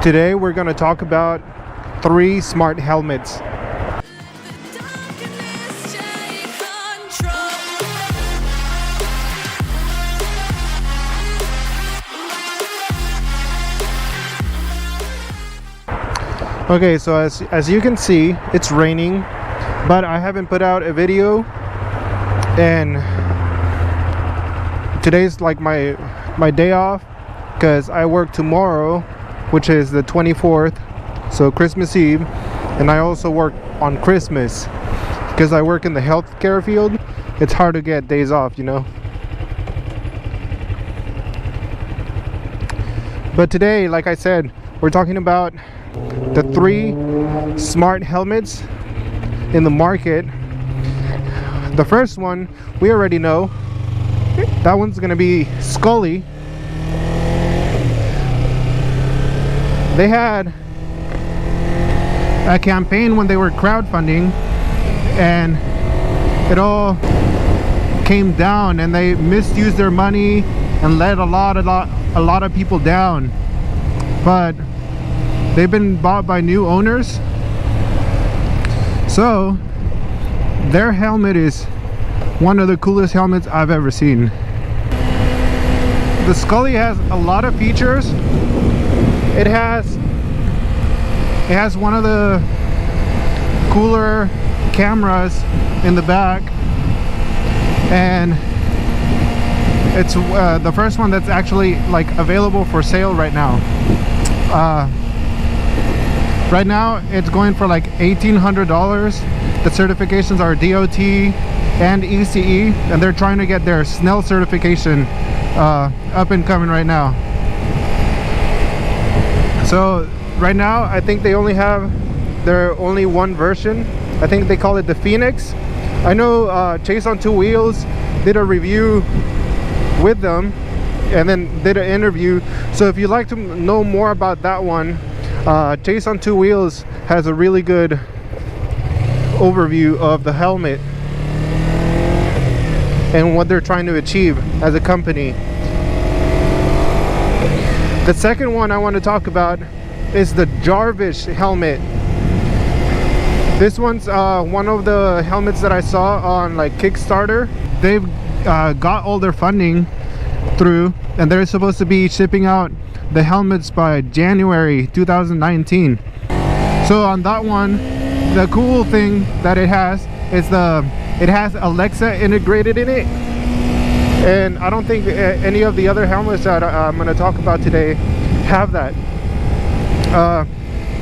Today we're going to talk about 3 smart helmets. Okay, so as you can see, it's raining, but I haven't put out a video, and today's like my day off because I work tomorrow, which is the 24th, so Christmas Eve, and I also work on Christmas because I work in the healthcare field. It's hard to get days off, you know. But today, like I said, we're talking about the 3 smart helmets in the market. The first one we already know. That one's gonna be Skully. They had a campaign when they were crowdfunding, and it all came down, and they misused their money and let a lot of people down. But they've been bought by new owners, so their helmet is one of the coolest helmets I've ever seen. The Skully has a lot of features. It has one of the cooler cameras in the back, and it's the first one that's actually like available for sale right now. Right now it's going for like $1,800. The certifications are DOT and ECE, and they're trying to get their Snell certification up and coming right now. So right now I think they only have their only one version. I think they call it the Phoenix. I know Chase on Two Wheels did a review with them and then did an interview. So if you'd like to know more about that one, Chase on Two Wheels has a really good overview of the helmet and what they're trying to achieve as a company. The second one I want to talk about is the Jarvis helmet. This one's one of the helmets that I saw on like Kickstarter. They've got all their funding through, and they're supposed to be shipping out the helmets by January 2019. So on that one, the cool thing that it has is it has Alexa integrated in it, and I don't think any of the other helmets that I'm going to talk about today have that.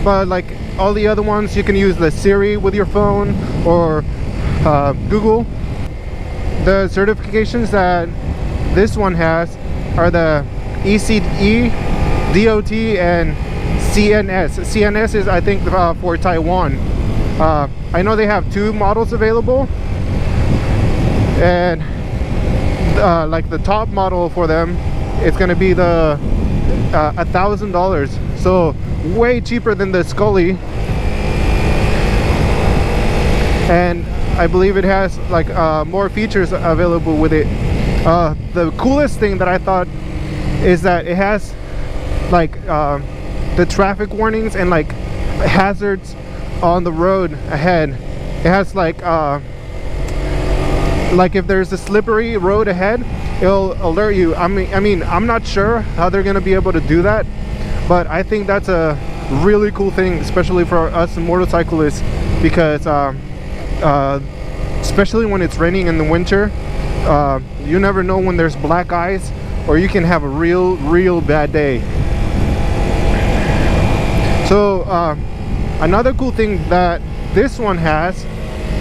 But like all the other ones, you can use the Siri with your phone or Google. The certifications that this one has are the ECE, DOT, and CNS. CNS is, I think, for Taiwan. I know they have 2 models available, and like the top model for them, it's going to be the $1,000, so way cheaper than the Skully, and I believe it has like more features available with it. The coolest thing that I thought is that it has like the traffic warnings and like hazards on the road ahead. It has like if there's a slippery road ahead, it'll alert you. I mean I'm not sure how they're gonna be able to do that, but I think that's a really cool thing, especially for us motorcyclists, because especially when it's raining in the winter, you never know when there's black ice, or you can have a real bad day. So another cool thing that this one has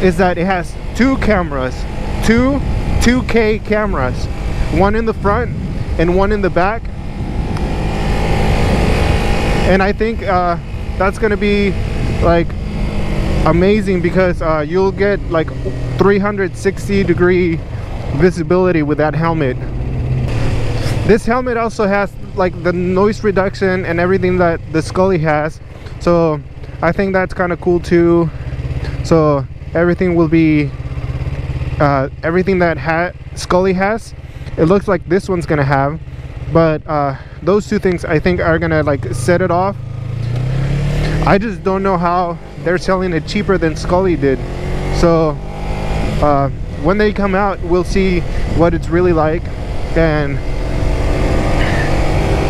is that it has 2 cameras, 2 2K cameras, one in the front and one in the back, and I think that's gonna be like amazing, because you'll get like 360-degree visibility with that helmet. This helmet also has like the noise reduction and everything that the Skully has, so I think that's kind of cool too. So everything will be everything that Skully has, it looks like this one's gonna have, but those 2 things I think are gonna like set it off I just don't know how they're selling it cheaper than Skully did. So when they come out, we'll see what it's really like and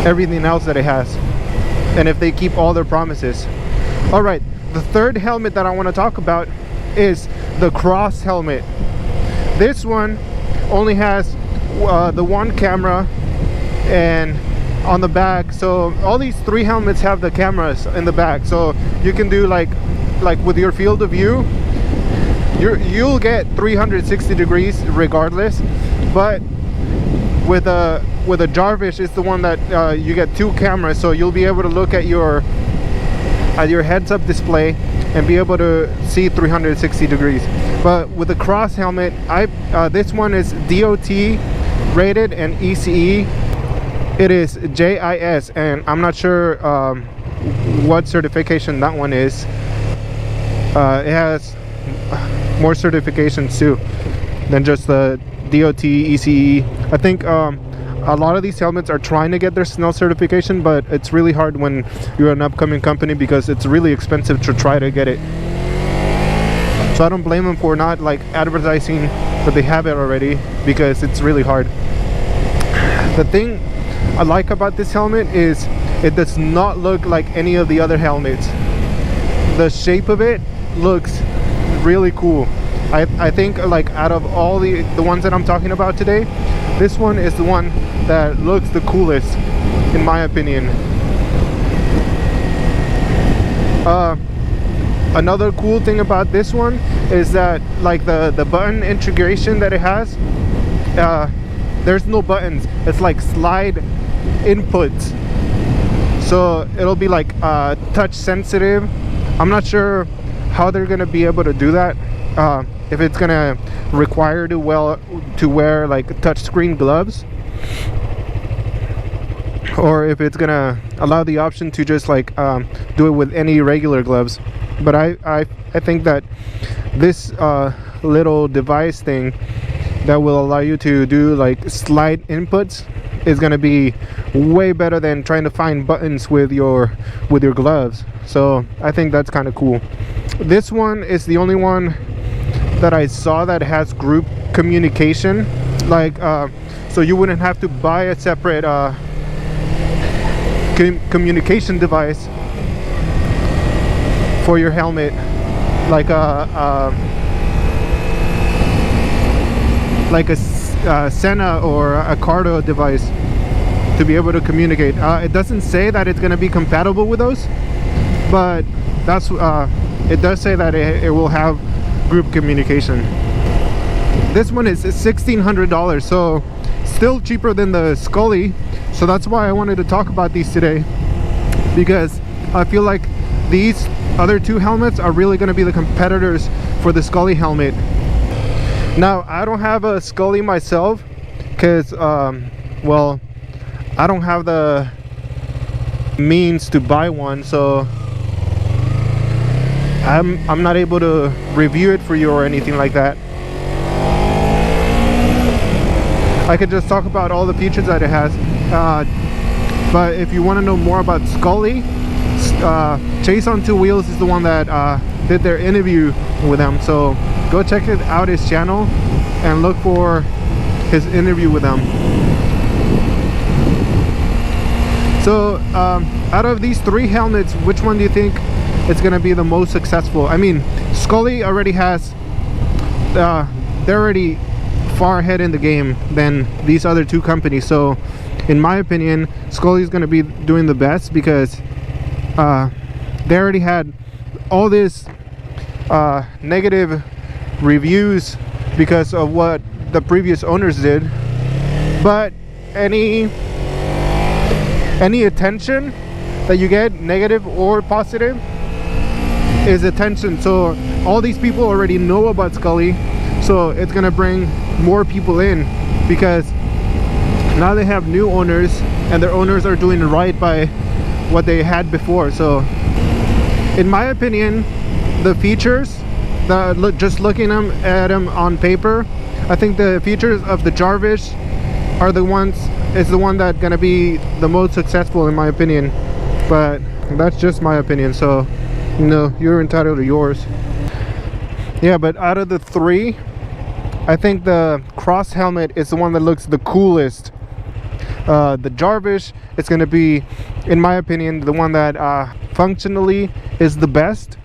everything else that it has, and if they keep all their promises. All right, the third helmet that I want to talk about is the Cross helmet. This one only has the one camera and on the back. So all these three helmets have the cameras in the back, so you can do like with your field of view, you'll get 360 degrees regardless. But with a Jarvis, it's the one that you get two cameras, so you'll be able to look at your heads-up display and be able to see 360 degrees. But with the Cross helmet, this one is DOT rated and ECE. It is JIS, and I'm not sure what certification that one is. It has more certifications too than just the DOT, ECE. I think a lot of these helmets are trying to get their SNEL certification, but it's really hard when you're an upcoming company because it's really expensive to try to get it. So I don't blame them for not like advertising that they have it already, because it's really hard. The thing I like about this helmet is it does not look like any of the other helmets. The shape of it looks really cool. I think like out of all the ones that I'm talking about today, this one is the one that looks the coolest in my opinion. Another cool thing about this one is that like the button integration that it has, there's no buttons. It's like slide inputs, so it'll be like touch sensitive. I'm not sure how they're gonna be able to do that, if it's gonna require to wear like touchscreen gloves, or if it's gonna allow the option to just like do it with any regular gloves. But I think that this little device thing that will allow you to do like slide inputs is gonna be way better than trying to find buttons with your gloves. So I think that's kind of cool. This one is the only one that I saw that has group communication, like so you wouldn't have to buy a separate communication device for your helmet, like a Senna or a Cardo device to be able to communicate. It doesn't say that it's going to be compatible with those, but that's it does say that it will have group communication. This one is $1,600, so still cheaper than the Skully. So that's why I wanted to talk about these today, because I feel like these other two helmets are really going to be the competitors for the Skully helmet. Now I don't have a Skully myself because well, I don't have the means to buy one, so I'm not able to review it for you or anything like that. I could just talk about all the features that it has, but if you want to know more about Skully, Chase on Two Wheels is the one that did their interview with them, so go check it out, his channel, and look for his interview with them. So out of these three helmets, which one do you think is going to be the most successful? I mean, Skully already has they're already far ahead in the game than these other two companies, so in my opinion Skully is going to be doing the best, because they already had all this negative reviews because of what the previous owners did. But any attention that you get, negative or positive, is attention. So all these people already know about Skully, so it's gonna bring more people in, because now they have new owners and their owners are doing right by what they had before. So in my opinion, the features that just looking at them on paper, I think the features of the Jarvis are the one that's gonna be the most successful in my opinion. But that's just my opinion. So No, you're entitled to yours. Yeah, but out of the three, I think the cross helmet is the one that looks the coolest. The Jarvis is going to be, in my opinion, the one that functionally is the best.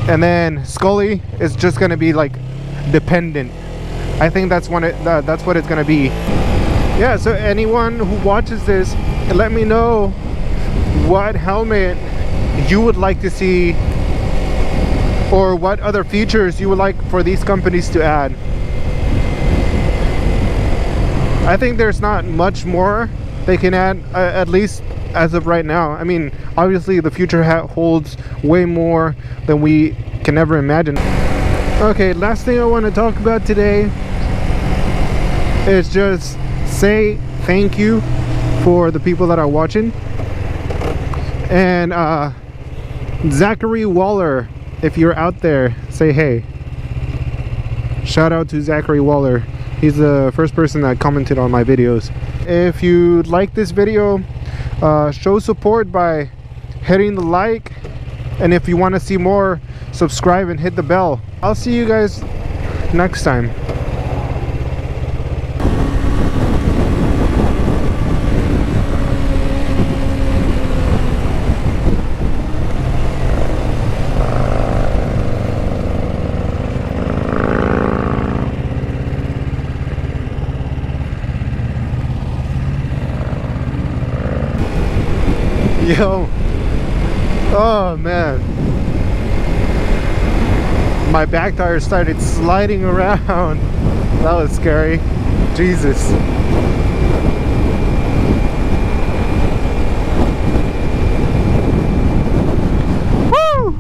And then Skully is just going to be like dependent. I think that's what it's going to be. Yeah, so anyone who watches this, let me know what helmet you would like to see, or what other features you would like for these companies to add. I think there's not much more they can add, at least as of right now. I mean, obviously the future holds way more than we can ever imagine. Okay, last thing I want to talk about today is just say thank you for the people that are watching. And Zachary Waller, if you're out there, say hey. Shout out to Zachary Waller. He's the first person that commented on my videos. If you like this video, show support by hitting the like, and if you want to see more, subscribe and hit the bell. I'll see you guys next time. Yo, oh man, my back tire started sliding around. That was scary. Jesus. Woo!